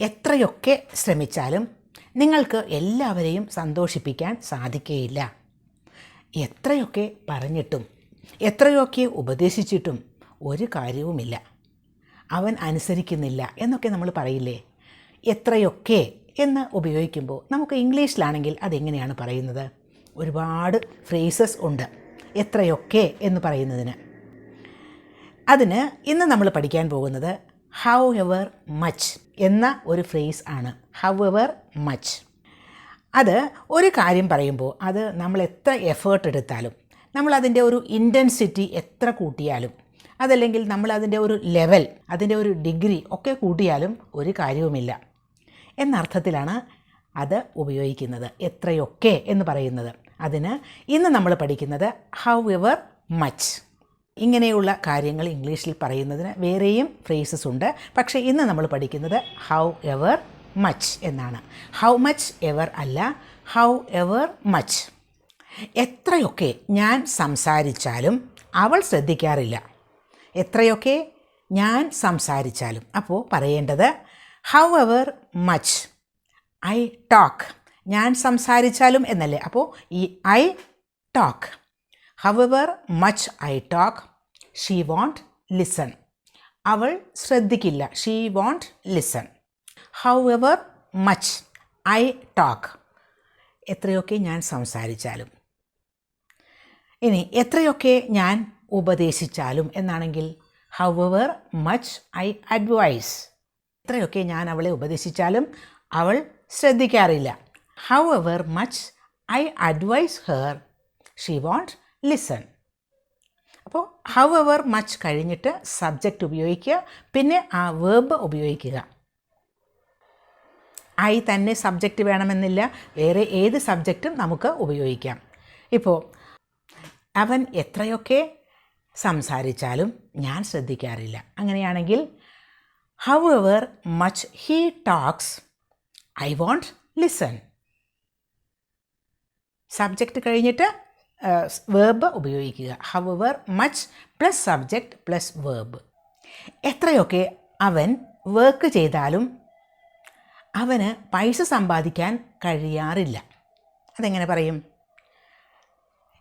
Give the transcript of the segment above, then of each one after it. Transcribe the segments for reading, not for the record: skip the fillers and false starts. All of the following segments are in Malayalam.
എത്രയൊക്കെ ശ്രമിച്ചാലും നിങ്ങൾക്ക് എല്ലാവരെയും സന്തോഷിപ്പിക്കാൻ സാധിക്കുകയില്ല. എത്രയൊക്കെ പറഞ്ഞിട്ടും എത്രയൊക്കെ ഉപദേശിച്ചിട്ടും ഒരു കാര്യവുമില്ല. അവൻ അനുസരിക്കുന്നില്ല എന്നൊക്കെ നമ്മൾ പറയില്ലേ? എത്രയൊക്കെ എന്ന് ഉപയോഗിക്കുമ്പോൾ നമുക്ക് ഇംഗ്ലീഷിലാണെങ്കിൽ അതെങ്ങനെയാണ് പറയുന്നത്? ഒരുപാട് ഫ്രേസസ് ഉണ്ട് എത്രയൊക്കെ എന്ന് പറയുന്നതിന്. അതിന് ഇന്ന് നമ്മൾ പഠിക്കാൻ പോകുന്നത് ഹൗ എവർ മച്ച് എന്ന ഒരു ഫ്രേസ് ആണ്. How ever much. അത് ഒരു കാര്യം പറയുമ്പോൾ അത് നമ്മൾ എത്ര എഫേർട്ട് എടുത്താലും, നമ്മളതിൻ്റെ ഒരു ഇൻറ്റൻസിറ്റി എത്ര കൂട്ടിയാലും, അതല്ലെങ്കിൽ നമ്മളതിൻ്റെ ഒരു ലെവൽ, അതിൻ്റെ ഒരു ഡിഗ്രി ഒക്കെ കൂട്ടിയാലും ഒരു കാര്യവുമില്ല എന്നർത്ഥത്തിലാണ് അത് ഉപയോഗിക്കുന്നത്, എത്രയൊക്കെ എന്ന് പറയുന്നത്. അതിന് ഇന്ന് നമ്മൾ പഠിക്കുന്നത് ഹൗ എവർ മച്ച്. ഇങ്ങനെയുള്ള കാര്യങ്ങൾ ഇംഗ്ലീഷിൽ പറയുന്നതിന് വേറെയും ഫ്രേസസ് ഉണ്ട്. പക്ഷേ ഇന്ന് നമ്മൾ പഠിക്കുന്നത് ഹൗ എവർ മച്ച് എന്നാണ്. ഹൗ മച്ച് എവർ അല്ല, ഹൗ എവർ മച്ച്. എത്രയൊക്കെ ഞാൻ സംസാരിച്ചാലും അവൾ ശ്രദ്ധിക്കാറില്ല. എത്രയൊക്കെ ഞാൻ സംസാരിച്ചാലും. അപ്പോൾ പറയേണ്ടത് however much I talk. ഞാൻ സംസാരിച്ചാലും എന്നല്ലേ? അപ്പോൾ ഈ I talk. However much I talk she won't listen. അവൾ ശ്രദ്ധിക്കില്ല. She won't listen. However much I talk. എത്രയൊക്കെ ഞാൻ സംസാരിച്ചാലും. ഇനി എത്രയൊക്കെ ഞാൻ ഉപദേശിച്ചാലും എന്നാണെങ്കിൽ however much I advise. എത്രയൊക്കെ ഞാൻ അവളെ ഉപദേശിച്ചാലും അവൾ ശ്രദ്ധിക്കാറില്ല. However much I advise her she won't listen. അപ്പോൾ ഹൗ എവർ മച്ച് കഴിഞ്ഞിട്ട് സബ്ജക്റ്റ് ഉപയോഗിക്കുക, പിന്നെ ആ വേർബ് ഉപയോഗിക്കുക. ഐ തന്നെ സബ്ജക്റ്റ് വേണമെന്നില്ല, വേറെ ഏത് സബ്ജക്റ്റും നമുക്ക് ഉപയോഗിക്കാം. ഇപ്പോൾ അവൻ എത്രയൊക്കെ സംസാരിച്ചാലും ഞാൻ ശ്രദ്ധിക്കാറില്ല. അങ്ങനെയാണെങ്കിൽ however much he talks I won't listen. Subject കഴിഞ്ഞിട്ട് വേർബ് ഉപയോഗിക്കുക. However much plus subject plus verb. എത്രയൊക്കെ അവൻ വർക്ക് ചെയ്താലും അവന് പൈസ സമ്പാദിക്കാൻ കഴിയാറില്ല. അതെങ്ങനെ പറയും?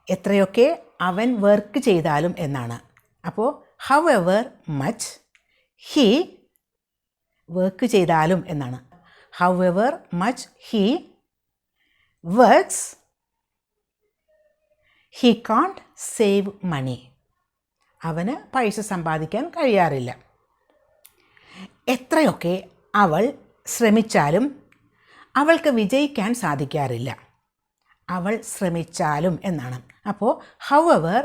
എത്രയൊക്കെ അവൻ വർക്ക് ചെയ്താലും എന്നാണ്. അപ്പോൾ however much he work ചെയ്താലും എന്നാണ്. However much he works he can't save money. അവന് പൈസ സമ്പാദിക്കാൻ കഴിയാറില്ല. എത്രയൊക്കെ അവൾ ശ്രമിച്ചാലും അവൾക്ക് വിജയിക്കാൻ സാധിക്കാറില്ല. അവൾ ശ്രമിച്ചാലും എന്നാണ്. അപ്പോൾ however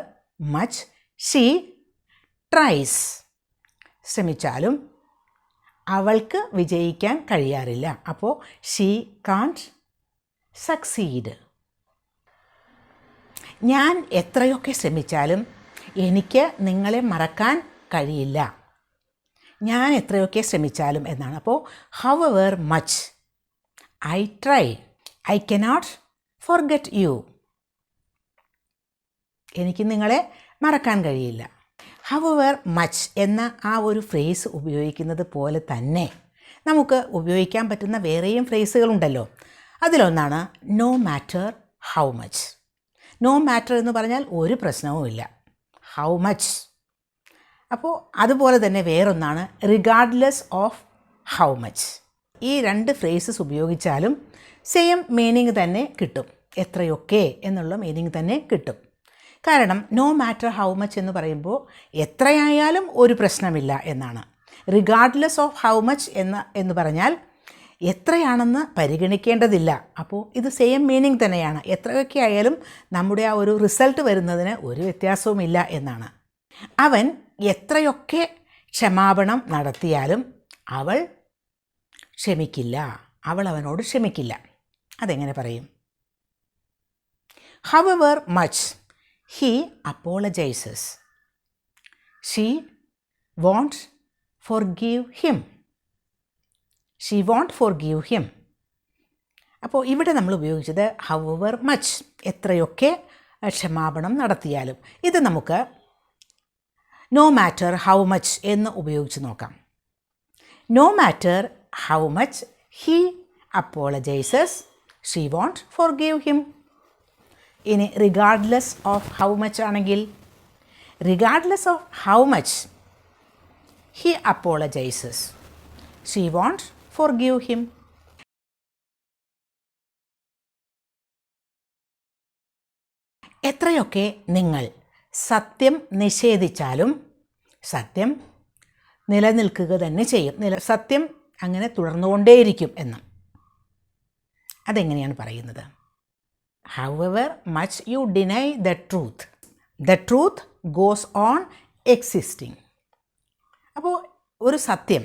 much she tries. ശ്രമിച്ചാലും അവൾക്ക് വിജയിക്കാൻ കഴിയാറില്ല. അപ്പോൾ ഷീ കാൺട്ട് സക്സീഡ്. ഞാൻ എത്രയൊക്കെ ശ്രമിച്ചാലും എനിക്ക് നിങ്ങളെ മറക്കാൻ കഴിയില്ല. ഞാൻ എത്രയൊക്കെ ശ്രമിച്ചാലും എന്നാണ്. അപ്പോൾ however much I try I cannot forget U. എനിക്ക് നിങ്ങളെ മറക്കാൻ കഴിയില്ല. ഹൗ എവർ മച്ച് എന്ന ആ ഒരു ഫ്രേസ് ഉപയോഗിക്കുന്നത് പോലെ തന്നെ നമുക്ക് ഉപയോഗിക്കാൻ പറ്റുന്ന വേറെയും ഫ്രേസുകളുണ്ടല്ലോ. അതിലൊന്നാണ് no matter how much. No matter എന്ന് പറഞ്ഞാൽ ഒരു പ്രശ്നവുമില്ല. How much. അപ്പോൾ അതുപോലെ തന്നെ വേറൊന്നാണ് റിഗാർഡ്ലെസ് ഓഫ് ഹൗ മച്ച്. ഈ രണ്ട് ഫ്രേസസ് ഉപയോഗിച്ചാലും സെയിം മീനിങ് തന്നെ കിട്ടും. എത്രയൊക്കെ എന്നുള്ള മീനിങ് തന്നെ കിട്ടും. കാരണം നോ മാറ്റർ ഹൗ മച്ച് എന്ന് പറയുമ്പോൾ എത്രയായാലും ഒരു പ്രശ്നമില്ല എന്നാണ്. റിഗാർഡ്ലെസ് ഓഫ് ഹൗ മച്ച് എന്ന് പറഞ്ഞാൽ എത്രയാണെന്ന് പരിഗണിക്കേണ്ടതില്ല. അപ്പോൾ ഇത് സെയിം മീനിങ് തന്നെയാണ്. എത്രയൊക്കെ ആയാലും നമ്മുടെ ആ ഒരു റിസൾട്ട് വരുന്നതിന് ഒരു വ്യത്യാസവുമില്ല എന്നാണ്. അവൻ എത്രയൊക്കെ ക്ഷമാപണം നടത്തിയാലും അവൾ ക്ഷമിക്കില്ല. അവൾ അവനോട് ക്ഷമിക്കില്ല. അതെങ്ങനെ പറയും? However much he apologises she won't forgive him. She won't forgive him. അപ്പോൾ ഇവിടെ നമ്മൾ ഉപയോഗിച്ചത് ഹൗ എവർ മച്ച്, എത്രയൊക്കെ ക്ഷമാപണം നടത്തിയാലും. ഇത് നമുക്ക് നോ മാറ്റർ ഹൗ മച്ച് എന്ന് ഉപയോഗിച്ച് നോക്കാം. No matter how much he apologizes, she won't forgive him. ഇനി റിഗാർഡ്ലെസ് ഓഫ് ഹൗ മച്ച് ആണെങ്കിൽ regardless of how much he apologizes, she won't forgive him. എത്രയൊക്കെ നിങ്ങൾ സത്യം നിഷേധിച്ചാലും സത്യം നിലനിൽക്കുക തന്നെ ചെയ്യും. സത്യം അങ്ങനെ തുടർന്നുകൊണ്ടേയിരിക്കും എന്ന്. അതെങ്ങനെയാണ് പറയുന്നത്? However much you deny the truth goes on existing. അപ്പോൾ ഒരു സത്യം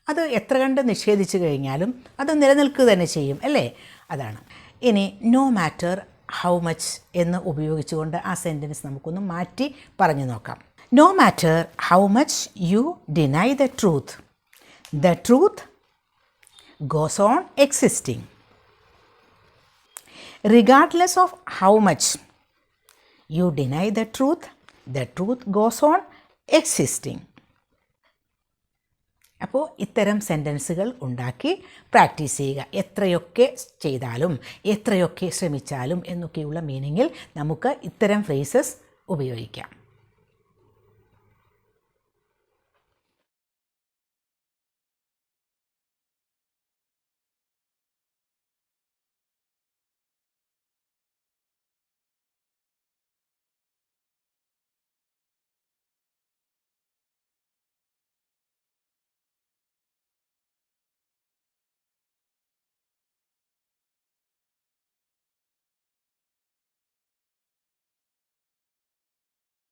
അത് എത്ര കണ്ട് നിഷേധിച്ചു കഴിഞ്ഞാലും അത് നിലനിൽക്കുക തന്നെ ചെയ്യും അല്ലേ? അതാണ്. ഇനി നോ മാറ്റർ ഹൗ മച്ച് എന്ന് ഉപയോഗിച്ചുകൊണ്ട് ആ സെൻറ്റൻസ് നമുക്കൊന്ന് മാറ്റി പറഞ്ഞു നോക്കാം. No matter how much you deny the truth goes on existing. regardless of how much you deny the truth goes on existing. അപ്പോൾ ഇത്തരം സെൻറ്റൻസുകൾ ഉണ്ടാക്കി പ്രാക്ടീസ് ചെയ്യുക. എത്രയൊക്കെ ചെയ്താലും എത്രയൊക്കെ ശ്രമിച്ചാലും എന്നൊക്കെയുള്ള മീനിങ്ങിൽ നമുക്ക് ഇത്തരം ഫ്രേസസ് ഉപയോഗിക്കാം.